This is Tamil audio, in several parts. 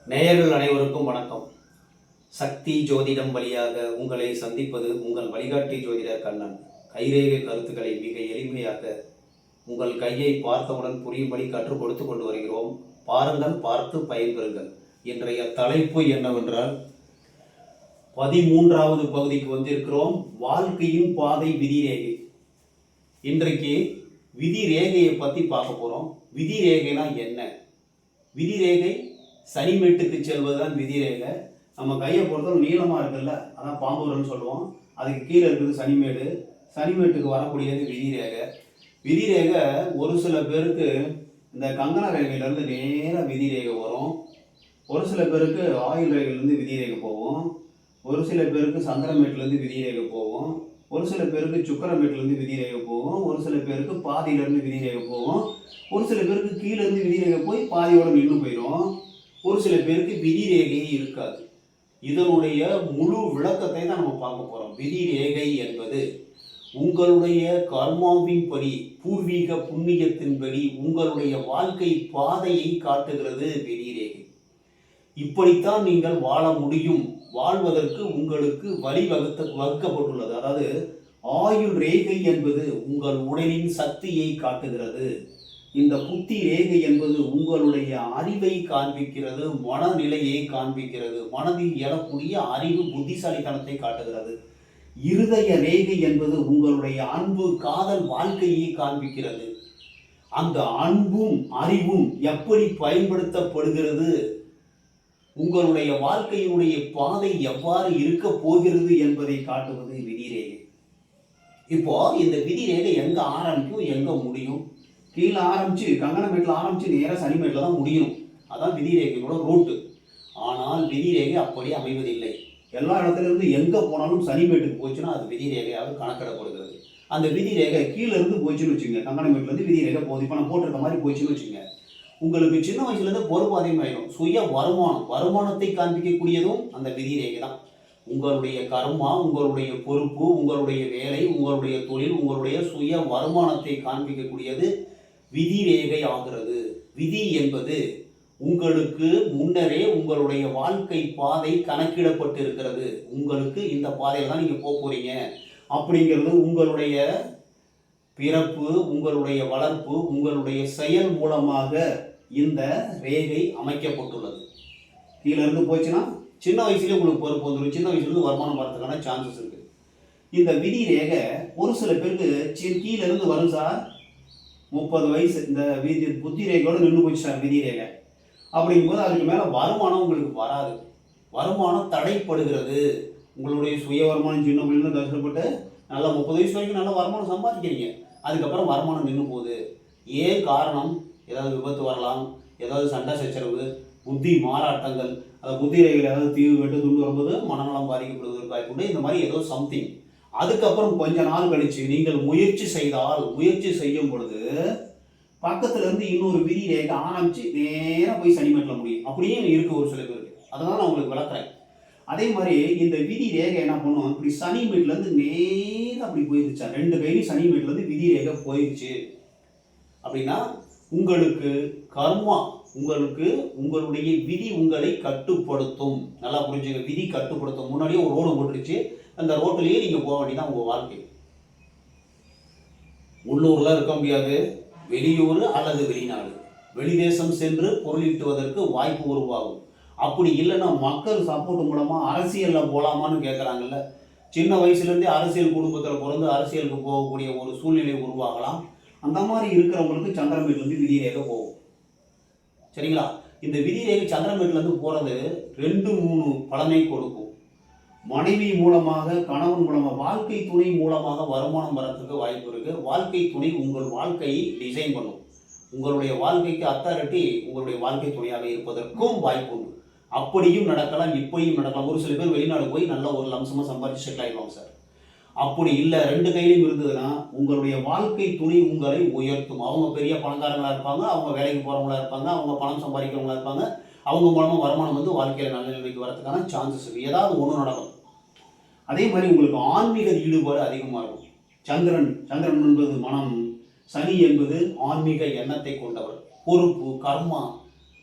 நேயர்கள் அனைவருக்கும் வணக்கம். சக்தி ஜோதிடம் வழியாக உங்களை சந்திப்பது உங்கள் வழிகாட்டி ஜோதிடர் கண்ணன். கைரேகை கருத்துக்களை மிக எளிமையாக உங்கள் கையை பார்த்தவுடன் புரியும்படி கற்றுக் கொடுத்து கொண்டு வருகிறோம். பாருங்கள், பார்த்து பயன்பெறுங்கள். இன்றைய தலைப்பு என்னவென்றால் 13வது பகுதிக்கு வந்திருக்கிறோம். வாழ்க்கையின் பாதை விதிரேகை. இன்றைக்கு விதிரேகையை பற்றி பார்க்க போகிறோம். விதிரேகைனா என்ன? விதிரேகை சனிமேட்டுக்கு செல்வதுதான் விதிரேகை. நம்ம கையை பொறுத்தவரை நீளமாக இருக்குல்ல, அதான் பாம்பூரன்னு சொல்லுவோம். அதுக்கு கீழே இருக்குது சனிமேடு. சனிமேட்டுக்கு வரக்கூடியது விதிரேகை. விதிரேகை ஒரு சில பேருக்கு இந்த கங்கண ரேகையிலேருந்து நேராக விதிரேகை வரும். ஒரு சில பேருக்கு ஆயுள் ரேகையிலேருந்து விதிரேகை போகும். ஒரு சில பேருக்கு சந்திரமேட்லேருந்து விதிரேகை போகும். ஒரு சில பேருக்கு சுக்கரமேட்லேருந்து விதிரேகை போகும். ஒரு சில பேருக்கு பாதியிலேருந்து விதிரேகை போகும். ஒரு சில பேருக்கு கீழேருந்து விதிரேகை போய் பாதியோட நின்று போயிடும். ஒரு சில பேருக்கு விதிரேகையே இருக்காது. இதனுடைய முழு விளக்கத்தை தான் நம்ம பார்க்க போகிறோம். விதிரேகை என்பது உங்களுடைய கர்மாவின் படி, பூர்வீக புண்ணியத்தின்படி உங்களுடைய வாழ்க்கை பாதையை காட்டுகிறது விதிரேகை. இப்படித்தான் நீங்கள் வாழ முடியும். வாழ்வதற்கு உங்களுக்கு வழி வகுக்கப்பட்டுள்ளது. அதாவது ஆயுள் ரேகை என்பது உங்கள் உடலின் சக்தியை காட்டுகிறது. இந்த புத்தி ரேகை என்பது உங்களுடைய அறிவை காண்பிக்கிறது, மனநிலையை காண்பிக்கிறது, மனதில் எழக்கூடிய அறிவு புத்திசாலித்தனத்தை காட்டுகிறது. இருதய ரேகை என்பது உங்களுடைய அன்பு காதல் வாழ்க்கையை காண்பிக்கிறது. அந்த அன்பும் அறிவும் எப்படி பயன்படுத்தப்படுகிறது, உங்களுடைய வாழ்க்கையினுடைய பாதை எவ்வாறு இருக்க போகிறது என்பதை காட்டுவது விதிரேகை. இப்போ இந்த விதிரேகை எங்க ஆரம்பிக்கும், எங்க முடியும்? கீழே ஆரம்பிச்சு கங்கணமேட்டில் ஆரம்பிச்சு நேராக சனிமேட்டில் தான் முடியணும். அதான் விதிரேகையோட ரூட்டு. ஆனால் விதிரேகை அப்படி அமைவதில்லை. எல்லா இடத்துலேருந்து எங்கே போனாலும் சனிமேட்டுக்கு போச்சுன்னா அது விதிரேகையாக கணக்கிடப்படுகிறது. அந்த விதிரேகை கீழே இருந்து போச்சுன்னு வச்சுங்க, கங்கணமேட்டிலேருந்து விதிரேகை போகுது. இப்போ நான் போட்டிருக்க மாதிரி போச்சுன்னு வச்சுங்க, உங்களுக்கு சின்ன வயசுலேருந்து பொறுப்பு அதிகமாகிடும். சுய வருமானத்தை காண்பிக்கக்கூடியதும் அந்த விதிரேகை தான். உங்களுடைய கர்மா, உங்களுடைய பொறுப்பு, உங்களுடைய வேலை, உங்களுடைய தொழில், உங்களுடைய சுய வருமானத்தை காண்பிக்கக்கூடியது விதிரேகை ஆகிறது. விதி என்பது உங்களுக்கு முன்னரே உங்களுடைய வாழ்க்கை பாதை கணக்கிடப்பட்டு இருக்கிறது. உங்களுக்கு இந்த பாதையில் தான் நீங்கள் போக போறீங்க அப்படிங்கிறது உங்களுடைய பிறப்பு, உங்களுடைய வளர்ப்பு, உங்களுடைய செயல் மூலமாக இந்த ரேகை அமைக்கப்பட்டுள்ளது. கீழே இருந்து போச்சுன்னா சின்ன வயசுலேயே உங்களுக்கு பொறுப்பு வந்துடும். சின்ன வயசுலேருந்து வருமானம் வரதுக்கான சான்சஸ் இருக்குது. இந்த விதி ரேகை ஒரு சில பேருக்கு கீழே இருந்து வரும் சார், 30 வயசு இந்த புத்தி ரேகையோடு நின்று போச்சு சார் விதி ரேகை. அப்படிங்கும்போது அதுக்கு மேலே வருமானம் உங்களுக்கு வராது. வருமானம் தடைப்படுகிறது. உங்களுடைய சுய வருமானம் சின்ன பிள்ளைங்க கஷ்டப்பட்டு நல்லா 30 வயசு வரைக்கும் நல்ல வருமானம் சம்பாதிக்கிறீங்க. அதுக்கப்புறம் வருமானம் நின்று போகுது. ஏன் காரணம்? ஏதாவது விபத்து வரலாம், ஏதாவது சண்டை சச்சரவு, புத்தி மாறாட்டங்கள், அந்த புத்தி ரேகையில் ஏதாவது தீவு வெட்டு துண்டு வரும்போது மனநலம் பாதிக்கப்படுவதற்கு வாய்ப்புண்டு. இந்த மாதிரி ஏதோ சம்திங். அதுக்கப்புறம் கொஞ்ச நாள் கழிச்சு நீங்கள் முயற்சி செய்யும் பொழுது பக்கத்துல இருந்து இன்னொரு விதி ரேகை ஆரம்பிச்சு நேராக போய் சனிமேட்டில் முடியும். அப்படியே இருக்கு ஒரு சில பேருக்கு. அதனால நான் உங்களுக்கு விளக்குறேன். அதே மாதிரி இந்த விதி ரேகை என்ன பண்ணுவோம், இப்படி சனிமேட்ல இருந்து நேராக அப்படி போயிருச்சா, 2 கையிலும் சனிமேட்ல இருந்து விதி ரேகை போயிருச்சு அப்படின்னா உங்களுக்கு கர்மா, உங்களுடைய விதி உங்களை கட்டுப்படுத்தும். நல்லா புரிஞ்சுங்க, விதி கட்டுப்படுத்தும். முன்னாடியே ஒரு ரோடு போட்டுருச்சு, அந்த ரோட்டிலேயே நீங்க போக வேண்டியதான் உங்க வாழ்க்கை. உள்ளூர்ல இருக்க முடியாது, வெளியூர் அல்லது வெளிநாடு, வெளிதேசம் சென்று பொருளீட்டுவதற்கு வாய்ப்பு உருவாகும். அப்படி இல்லைன்னா மக்கள் சப்போர்ட் மூலமா அரசியல்ல போலாமான்னு கேட்குறாங்கல்ல. சின்ன வயசுலேருந்தே அரசியல் குடும்பத்தில் பிறந்து அரசியலுக்கு போகக்கூடிய ஒரு சூழ்நிலை உருவாகலாம். அந்த மாதிரி இருக்கிறவங்களுக்கு சந்திரமேட்லேருந்து விதிரேகை போகும். சரிங்களா? இந்த விதிரேகை சந்திரமேட்லேருந்து போகிறது 2-3 பலனை கொடுக்கும். மனைவி மூலமாக, கணவன் மூலமாக, வாழ்க்கை துணை மூலமாக வருமானம் வரத்துக்கு வாய்ப்பு இருக்கு. வாழ்க்கை துணை உங்கள் வாழ்க்கையை டிசைன் பண்ணும். உங்களுடைய வாழ்க்கைக்கு அத்தாரிட்டி உங்களுடைய வாழ்க்கை துணையாக இருப்பதற்கும் வாய்ப்பு உண்டு. அப்படியும் நடக்கலாம், இப்படியும் நடக்கலாம். ஒரு சில பேர் வெளிநாடு போய் நல்ல ஒரு லம்சமாக சம்பாதிச்சு செட்டில் ஆகிடுவாங்க சார். அப்படி இல்லை, 2 கையிலும் இருந்ததுன்னா உங்களுடைய வாழ்க்கை துணை உங்களை உயர்த்தும். அவங்க பெரிய பணக்காரங்களாக இருப்பாங்க, அவங்க வேலைக்கு போகிறவங்களா இருப்பாங்க, அவங்க பணம் சம்பாதிக்கிறவங்களா இருப்பாங்க. அவங்க மூலமாக வருமானம் வந்து வாழ்க்கையில் நல்ல நிலைக்கு வரதுக்கான சான்சஸ் இருக்குது. ஏதாவது ஒன்று நடக்கும். அதே மாதிரி உங்களுக்கு ஆன்மீக ஈடுபாடு அதிகமாக இருக்கும். சந்திரன் என்பது மனம், சனி என்பது ஆன்மீக எண்ணத்தை கொண்டவர். பொறுப்பு, கர்மா,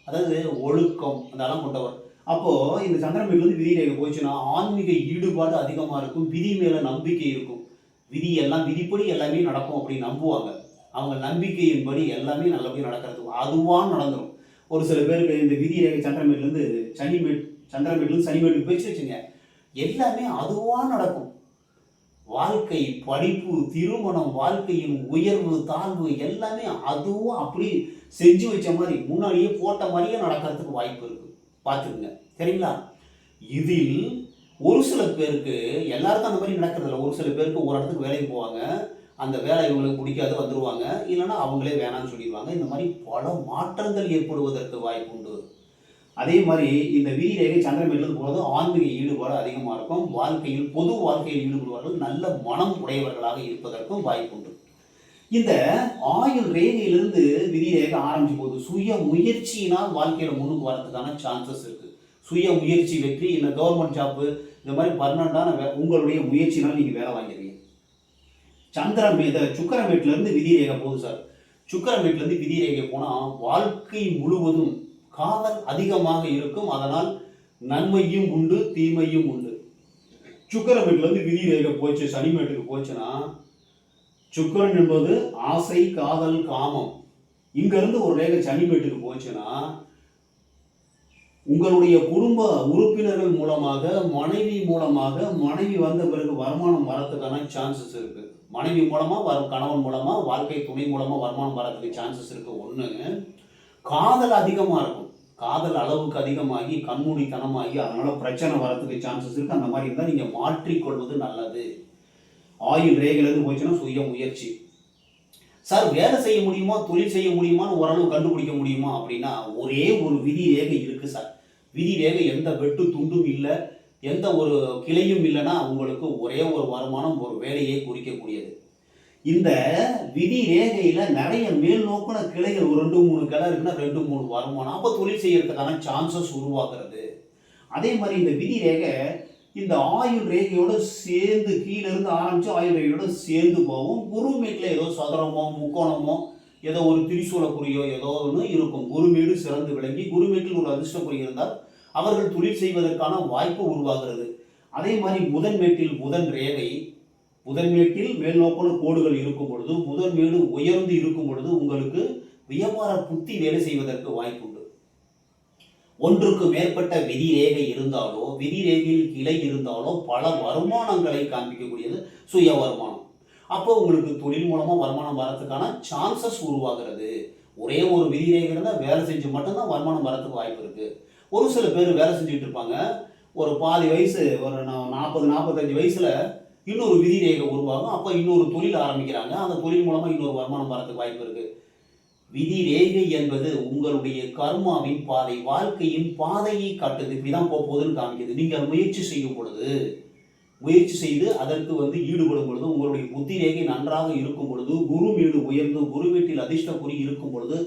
அதாவது ஒழுக்கம் அதெல்லாம் கொண்டவர். அப்போ இந்த சந்திரன் வந்து விதி ரேகை போச்சுன்னா ஆன்மீக ஈடுபாடு அதிகமாக இருக்கும், விதி மேல நம்பிக்கை இருக்கும். விதி எல்லாம் விதிப்படி எல்லாமே நடக்கும் அப்படின்னு நம்புவாங்க. அவங்க நம்பிக்கையின்படி எல்லாமே நல்லபடியாக நடக்கிறது அதுவாக நடந்துடும். ஒரு சில பேருக்கு இந்த விதி ரேகை சந்திரமேட்லேருந்து சந்திரமேட்லேருந்து சனிமேட்டுக்கு போயிடுச்சு வச்சுங்க, எல்லாமே அதுவாக நடக்கும். வாழ்க்கை, படிப்பு, திருமணம், வாழ்க்கையின் உயர்வு தாழ்வு எல்லாமே அதுவும் அப்படி செஞ்சு வச்ச மாதிரி முன்னாடியே போட்ட மாதிரியே நடக்கிறதுக்கு வாய்ப்பு இருக்கு. பார்த்துக்குங்க, சரிங்களா? இதில் ஒரு சில பேருக்கு, எல்லாருக்கும் அந்த மாதிரி நடக்கிறதில்ல. ஒரு சில பேருக்கு ஒரு இடத்துக்கு வேலைக்கு போவாங்க, அந்த வேலை இவங்களுக்கு பிடிக்காது வந்துடுவாங்க, இல்லைன்னா அவங்களே வேணாம்னு சொல்லிடுவாங்க. இந்த மாதிரி பல மாற்றங்கள் ஏற்படுவதற்கு வாய்ப்பு உண்டு. அதே மாதிரி இந்த விதி ரேகை சந்திரமேட்லேருந்து போகிறது ஆன்மீக ஈடுபாடு அதிகமாக இருக்கும். வாழ்க்கையில் பொது வாழ்க்கையில் ஈடுபடுவார்கள், நல்ல மனம் உடையவர்களாக இருப்பதற்கும் வாய்ப்பு உண்டு. இந்த ஆயுள் ரேகையிலிருந்து விதி ரேகை ஆரம்பிச்சு போகுது. சுய முயற்சியினால் வாழ்க்கையில் முன்னுக்கு வரதுக்கான சான்சஸ் இருக்குது. சுய முயற்சி வெற்றி, இந்த கவர்மெண்ட் ஜாப்பு, இந்த மாதிரி பர்மனண்டான உங்களுடைய முயற்சினால் நீங்கள் வேலை வாங்கிடுவீங்க. சுக்கரமேட்லேருந்து விதி ரேகை போகுது சார். சுக்கரமேட்லேருந்து விதி ரேகை போனால் வாழ்க்கை முழுவதும் காதல் அதிகமாக இருக்கும். அதனால் நன்மையும் உண்டு, தீமையும் உண்டு. சுக்கரமேட்லேருந்து விதி ரேகை போச்சு சனிமேட்டுக்கு போச்சுன்னா, சுக்கரன் என்பது ஆசை, காதல், காமம். இங்கிருந்து ஒரு ரேகை சனிமேட்டுக்கு போச்சுன்னா, உங்களுடைய குடும்ப உறுப்பினர்கள் மூலமாக, மனைவி மூலமாக, மனைவி வந்த பிறகு வருமானம் வரத்துக்கான சான்சஸ் இருக்கு. மனைவி மூலமா கணவன் மூலமா, வாழ்க்கை துணை மூலமா வருமானம் வரதுக்கு சான்சஸ் இருக்கு. ஒன்று, காதல் அதிகமாக இருக்கும். காதல் அளவுக்கு அதிகமாகி கண்மூடித்தனமாகி அதனால பிரச்சனை வரதுக்கு சான்சஸ் இருக்கு. அந்த மாதிரி இருந்தால் நீங்கள் மாற்றிக்கொள்வது நல்லது. ஆயுள் ரேகையிலேருந்து போச்சுன்னா சுய முயற்சி. சார் வேலை செய்ய முடியுமா, தொழில் செய்ய முடியுமான்னு ஓரளவு கண்டுபிடிக்க முடியுமா அப்படின்னா, ஒரே ஒரு விதி ரேகை இருக்கு சார். விதி ரேகை எந்த வெட்டு துண்டும் இல்லை, எந்த ஒரு கிளையும் இல்லைன்னா உங்களுக்கு ஒரே ஒரு வருமானம், ஒரு வேலையை குறிக்கக்கூடியது. இந்த விதி ரேகையில நிறைய மேல் நோக்கின கிளைகள், ஒரு 2-3 கிளை இருக்குன்னா 2-3 வருமானம், அப்போ தொழில் செய்யறதுக்கான சான்சஸ் உருவாக்குறது. அதே மாதிரி இந்த விதி ரேகை இந்த ஆயுள் ரேகையோட சேர்ந்து கீழே இருந்து ஆரம்பிச்சு ஆயுள் ரேகையோட சேர்ந்து போகும். குருமேட்டில் ஏதோ சதுரமோ முக்கோணமோ ஏதோ ஒரு திரிசூலக்குறியோ ஏதோ ஒன்று இருக்கும். குருமேடு சிறந்து விளங்கி குருமேட்டில் ஒரு அதிர்ஷ்டக்குறி இருந்தால் அவர்கள் தொழில் செய்வதற்கான வாய்ப்பு உருவாகிறது. அதே மாதிரி புதன் ரேகை, புதன்மேட்டில் மேல் நோக்கின கோடுகள் இருக்கும் பொழுது, புதன்மேடு உயர்ந்து இருக்கும் பொழுது உங்களுக்கு வியாபார புத்தி வேலை செய்வதற்கு வாய்ப்பு உண்டு. ஒன்றுக்கு மேற்பட்ட விதி ரேகை இருந்தாலோ, விதி ரேகையில் கிளை இருந்தாலோ பல வருமானங்களை காண்பிக்கக்கூடியது சுய வருமானம். அப்போ உங்களுக்கு தொழில் மூலமா வருமானம் வரதுக்கான சான்சஸ் உருவாகிறது. ஒரே ஒரு விதி ரேகை இருந்தால் வேலை செஞ்சு மட்டும்தான் வருமானம் வரதுக்கு வாய்ப்பு இருக்கு. ஒரு சில பேர் வேலை செஞ்சுட்டு இருப்பாங்க, ஒரு பாதி வயசு, ஒரு 40-45 வயசுல இன்னொரு விதி ரேகை உருவாகும். அப்போ இன்னொரு தொழில் ஆரம்பிக்கிறாங்க, அந்த தொழில் மூலமா இன்னொரு வருமானம் வரதுக்கு வாய்ப்பு இருக்கு. விதி ரேகை என்பது உங்களுடைய கர்மாவின் பாதை, வாழ்க்கையின் பாதையை காட்டுது. இப்படிதான் போகுதுன்னு காமிக்குது. நீங்கள் முயற்சி செய்யும் பொழுது, முயற்சி செய்து அதற்கு ஈடுபடும் பொழுது, உங்களுடைய புத்தி ரேகை நன்றாக இருக்கும் பொழுது, குரு வீடு உயர்ந்து குரு வீட்டில் அதிர்ஷ்ட குறி இருக்கும் பொழுது,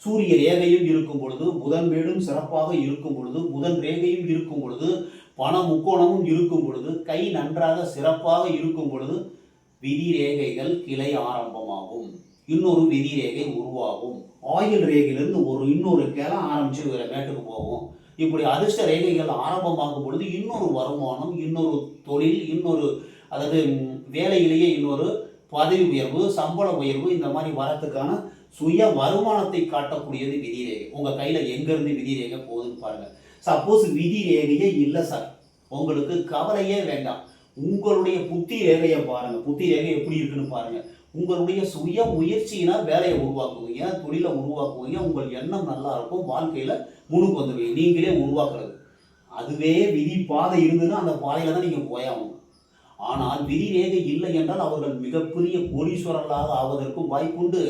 சூரிய ரேகையும் இருக்கும் பொழுது, புதன் வீடும் சிறப்பாக இருக்கும் பொழுது, புதன் ரேகையும் இருக்கும் பொழுது, பண முக்கோணமும் இருக்கும் பொழுது, கை நன்றாக சிறப்பாக இருக்கும் பொழுது விதி ரேகைகள் கிளை ஆரம்பமாகும். இன்னொரு விதி ரேகை உருவாகும். ஆயுள் ரேகையிலிருந்து இன்னொரு கிளை ஆரம்பிச்சு மேட்டுக்கு போகும். இப்படி அதிர்ஷ்ட ரேகைகள் ஆரம்பமாகும் பொழுது இன்னொரு வருமானம், இன்னொரு தொழில், அதாவது வேலையிலேயே இன்னொரு பதவி உயர்வு, சம்பள உயர்வு, இந்த மாதிரி வரத்துக்கான சுய வருமானத்தை காட்டக்கூடியது விதி ரேகை. உங்க கையில எங்கிருந்து விதி ரேகை போகுதுன்னு பாருங்க. சப்போஸ் விதி ரேகையே இல்லை சார், உங்களுக்கு கவலையே வேண்டாம். உங்களுடைய புத்தி ரேகையை பாருங்க. புத்தி ரேகை எப்படி இருக்குன்னு பாருங்க. உங்களுடைய சுய முயற்சியினால் வேலையை உருவாக்குவீங்க, தொழிலை உருவாக்குவீங்க, உங்கள் எண்ணம் நல்லா இருக்கும், வாழ்க்கையில முன்னுக்கு வந்துடுவீங்க. நீங்களே உருவாக்குறது. அதுவே விதி பாதை இருந்ததுன்னா அந்த பாதையில தான் நீங்க போயாகணும். ஆனால் விதி ரேகை இல்லை என்றால் அவர்கள் மிகப்பெரிய கோடீஸ்வரர்களாக ஆவதற்கும் வாய்ப்புண்டு.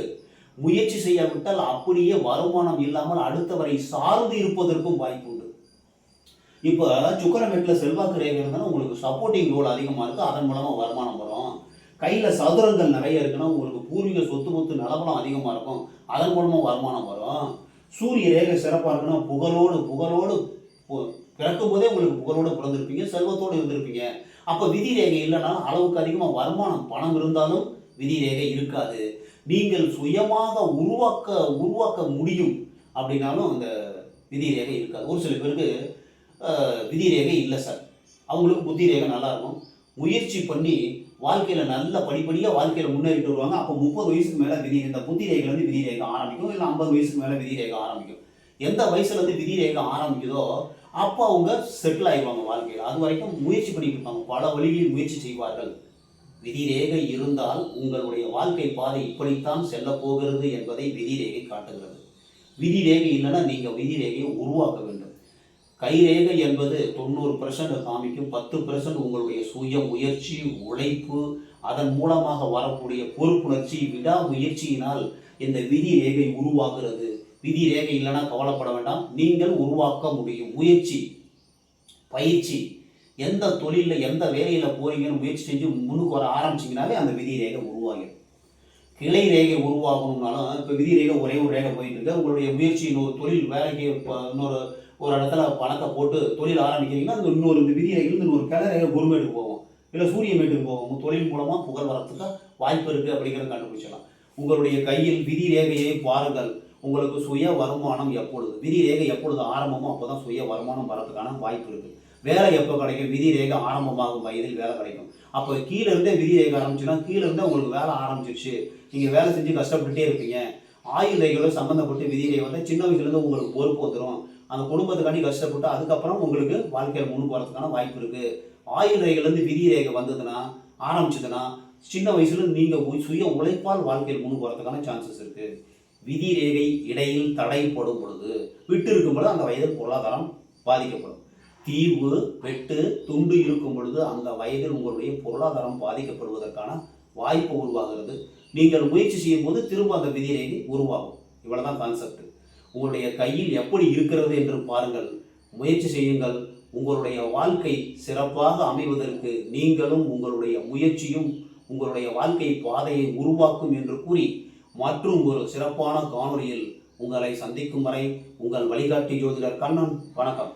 முயற்சி செய்யாவிட்டால் அப்படியே வருமானம் இல்லாமல் அடுத்தவரை சார்ந்து இருப்பதற்கும் வாய்ப்பு உண்டு. இப்போ சுக்கரமேட்டில் செல்வாக்கு ரேகை இருந்தாலும் உங்களுக்கு சப்போர்ட்டிங் ரோல் அதிகமாக இருக்குது, அதன் மூலமாக வருமானம் வரும். கையில் சதுரங்கள் நிறைய இருக்குன்னா உங்களுக்கு பூர்வீக சொத்து நிலவரம் அதிகமாக இருக்கும், அதன் மூலமாக வருமானம் வரும். சூரிய ரேகை சிறப்பாக இருக்குன்னா புகழோடு பிறக்கும் போதே உங்களுக்கு புகழோடு பிறந்திருப்பீங்க, செல்வத்தோடு இருந்திருப்பீங்க. அப்போ விதி ரேகை இல்லைன்னா அளவுக்கு அதிகமாக வருமானம் பணம் இருந்தாலும் விதி ரேகை இருக்காது. நீங்கள் சுயமாக உருவாக்க முடியும் அப்படின்னாலும் அந்த விதி ரேகை இருக்காது. ஒரு சில பேருக்கு விதி ரேகை இல்லை சார், அவங்களுக்கு புத்தி ரேகை நல்லா இருக்கும். முயற்சி பண்ணி வாழ்க்கையில் நல்ல படிப்படியாக வாழ்க்கையில் முன்னேறிட்டு வருவாங்க. அப்போ 30 வயசுக்கு மேலே இந்த புத்தி ரேகைலேருந்து விதி ரேகை ஆரம்பிக்கும், இல்லை 50 வயசுக்கு மேலே விதி ரேகை ஆரம்பிக்கும். எந்த வயசுலேருந்து விதி ரேகை ஆரம்பிக்குதோ அப்போ அவங்க செட்டில் ஆகிடுவாங்க வாழ்க்கையில். அது வரைக்கும் முயற்சி பண்ணிட்டு இருப்பாங்க, பல வழிகளில் முயற்சி செய்வார்கள். விதி ரேகை இருந்தால் உங்களுடைய வாழ்க்கை பாதை இப்படித்தான் செல்ல போகிறது என்பதை விதி ரேகை காட்டுகிறது. விதி ரேகை இல்லைன்னா நீங்கள் விதி ரேகையை உருவாக்க வேண்டும். கைரேகை என்பது 90% காமிக்கும், 10% உங்களுடைய சுய முயற்சி, உழைப்பு, அதன் மூலமாக வரக்கூடிய பொறுப்புணர்ச்சி, விடாமுயற்சியினால் இந்த விதி ரேகை உருவாகிறது. விதி ரேகை இல்லைன்னா கவலைப்பட வேண்டாம், நீங்கள் உருவாக்க முடியும். முயற்சி, பயிற்சி, எந்த தொழிலில் எந்த வேலையில் போறீங்கன்னு முயற்சி செஞ்சு முன்னுக்கு வர ஆரம்பிச்சிங்கனாலே அந்த விதி ரேகை உருவாகிடும். கிளை ரேகை உருவாகணும்னாலும் இப்போ விதி ரேகை ஒரே ஒரு ரேகை போயிட்டு இருக்கு. உங்களுடைய முயற்சி இன்னொரு தொழில் வேலைக்கு ஒரு இடத்துல பணத்தை போட்டு தொழில் ஆரம்பிக்கிறீங்கன்னா அந்த இன்னொரு விதி ரேகையில் இன்னொரு கிளை ரேகை குருமேட்டுக்கு போகும், இல்லை சூரியமேட்டுக்கு போகும். தொழில் மூலமாக புகழ் வரத்துக்கு வாய்ப்பு இருக்குது அப்படிங்கிறத கண்டுபிடிச்சலாம். உங்களுடைய கையில் விதி ரேகையை பாருங்கள். உங்களுக்கு சுய வருமானம் எப்பொழுது விதி ரேகை எப்பொழுது ஆரம்பமோ அப்போ தான் சுய வருமானம் வரதுக்கான வாய்ப்பு இருக்குது. வேலை எப்போ கிடைக்கும்? விதி ரேகை ஆரம்பமாகும் வயதில் வேலை கிடைக்கும். அப்போ கீழே இருந்தே விதி ரேகை ஆரம்பிச்சுன்னா கீழே இருந்தே உங்களுக்கு வேலை ஆரம்பிச்சிருச்சு, நீங்கள் வேலை செஞ்சு கஷ்டப்பட்டுட்டே இருப்பீங்க. ஆயுள் ரேகையோட சம்மந்தப்பட்டு விதி ரேகை வந்து சின்ன வயசுலேருந்து உங்களுக்கு பொறுப்பு வந்துடும். அந்த குடும்பத்துக்காண்டி கஷ்டப்பட்டு அதுக்கப்புறம் உங்களுக்கு வாழ்க்கையில் முன்னுக்கு வரதுக்கான வாய்ப்பு இருக்குது. ஆயுள் ரேகையிலேருந்து விதி ரேகை வந்ததுன்னா ஆரம்பிச்சதுன்னா சின்ன வயசுல நீங்கள் சுய உழைப்பால் வாழ்க்கையில் முன்னுக்கு வரதுக்கான சான்சஸ் இருக்குது. விதி ரேகை இடையில் தடைப்படும் பொழுது, விட்டு இருக்கும் பொழுது அந்த வயதில் பொருளாதாரம் பாதிக்கப்படும். தீவு, வெட்டு, துண்டு இருக்கும் பொழுது அந்த வயதில் உங்களுடைய பொருளாதாரம் பாதிக்கப்படுவதற்கான வாய்ப்பு உருவாகிறது. நீங்கள் முயற்சி செய்யும் போது திரும்ப அந்த விதி ரேகை உருவாகும். இவ்வளவுதான் கான்செப்ட். உங்களுடைய கையில் எப்படி இருக்கிறது என்று பாருங்கள், முயற்சி செய்யுங்கள். உங்களுடைய வாழ்க்கை சிறப்பாக அமைவதற்கு நீங்களும் உங்களுடைய முயற்சியும் உங்களுடைய வாழ்க்கை பாதையை உருவாக்கும் என்று கூறி மற்றும் ஒரு சிறப்பான காணொளியில் உங்களை சந்திக்கும் வரை உங்கள் வழிகாட்டி ஜோதிடர் கண்ணன். வணக்கம்.